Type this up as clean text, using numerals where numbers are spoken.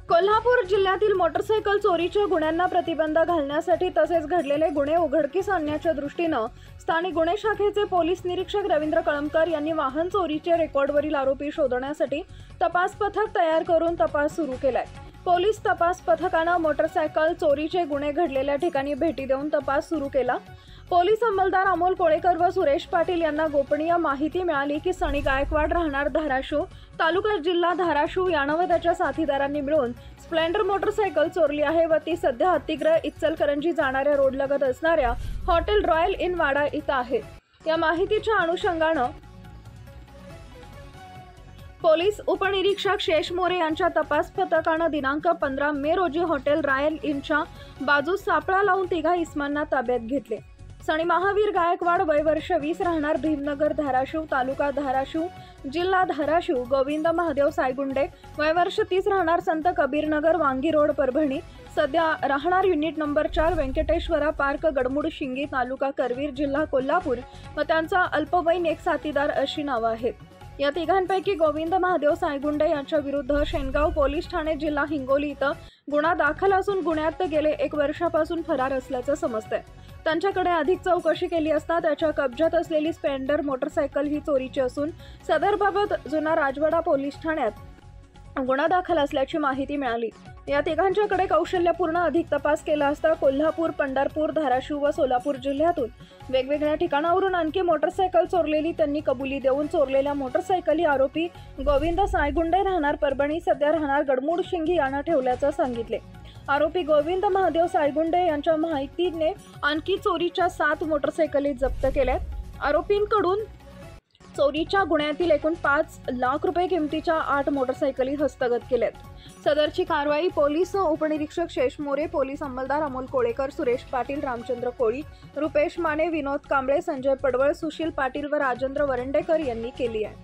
कोल्हापूर जिल्ह्यातील मोटरसायकल चोरीच्या गुन्ह्यांना प्रतिबंध घालण्यासाठी तसेच घडलेले गुन्हे उघडकीस आणण्याच्या दृष्टीनं स्थानिक गुन्हे शाखेचे पोलीस निरीक्षक रवींद्र कळमकर यांनी वाहन चोरीचे रेकॉर्डवरील आरोपी शोधण्यासाठी तपास पथक तयार करून तपास सुरू केलाय। पोलीस तपास पथकानं मोटरसायकल चोरीचे गुन्हे घडलेल्या ठिकाणी भेटी देऊन तपास सुरू केला। पोलीस अंमलदार अमोल कोळेकर व सुरेश पाटील यांना गोपनीय माहिती मिळाली की सनी गायकवाड राहणार धाराशिव तालुका जिल्हा धाराशिव यानं व त्याच्या साथीदारांनी मिळून स्प्लेंडर मोटरसायकल चोरली आहे व ती सध्या अतिग्रह इचलकरंजी जाणाऱ्या रोडलगत असणाऱ्या हॉटेल रॉयल इन वाडा इथं आहे। या माहितीच्या अनुषंगानं पोलीस उपनिरीक्षक शेष मोरे यांच्या तपास पथकानं दिनांक 15 मे रोजी हॉटेल रॉयल इनच्या बाजूस सापळा लावून तिघा इस्मांना ताब्यात घेतले। सनी महावीर गायकवाड वय वर्ष 20 राहणार भीमनगर धाराशिव तालुका धाराशिव जिल्हा धाराशिव, गोविंद महादेव सायगुंडे वय वर्ष 30 राहणार संत कबीर नगर वांगी रोड परभणी, सध्या राहणार युनिट नंबर 4 व्यंकटेश्वरा पार्क गडमुड शिंगी तालुका करवीर जिल्हा कोल्हापूर व त्यांचा अल्पवयीन एक साथीदार अशी नावं आहेत। या तिघांपैकी गोविंद महादेव सायगुंडे यांच्या विरुद्ध शेनगाव पोलीस ठाणे जिल्हा हिंगोली इथं गुन्हा दाखल असून गुन्ह्यात गेले 1 वर्षापासून फरार असल्याचं समजतंय। त्यांच्याकडे अधिक चौकशी केली असता त्याच्या कब्जात असलेली स्प्लेंडर मोटरसायकल ही चोरीची असून सदरबाबत जुना राजवाडा पोलीस ठाण्यात गुन्हा दाखल असल्याची माहिती मिळाली। या तिघांच्याकडे कौशल्यपूर्ण अधिक तपास केला असता कोल्हापूर, पंढरपूर, धाराशिव व सोलापूर जिल्ह्यातून वेगवेगळ्या ठिकाणावरून आणखी मोटरसायकल चोरलेली त्यांनी कबुली देऊन चोरलेल्या मोटरसायकली आरोपी गोविंद सायगुंडे राहणार परभणी सध्या राहणार गडमुड शिंगी यांना ठेवल्याचं सांगितले। आरोपी गोविंद महादेव सायगुंडे यांच्या माहितीने आणखी चोरीच्या 7 मोटरसायकली जप्त केल्यात। आरोपींकडून चोरीच्या गुन्ह्यातील एकूण 5 लाख रुपये किमतीच्या 8 मोटरसायकली हस्तगत केल्यात। सदरची कारवाई पोलीस उपनिरीक्षक शेष मोरे, पोलीस अंमलदार अमोल कोळेकर, सुरेश पाटील, रामचंद्र कोळी, रुपेश माने, विनोद कांबळे, संजय पडवळ, सुशील पाटील व राजेंद्र वरंडेकर यांनी केली आहे।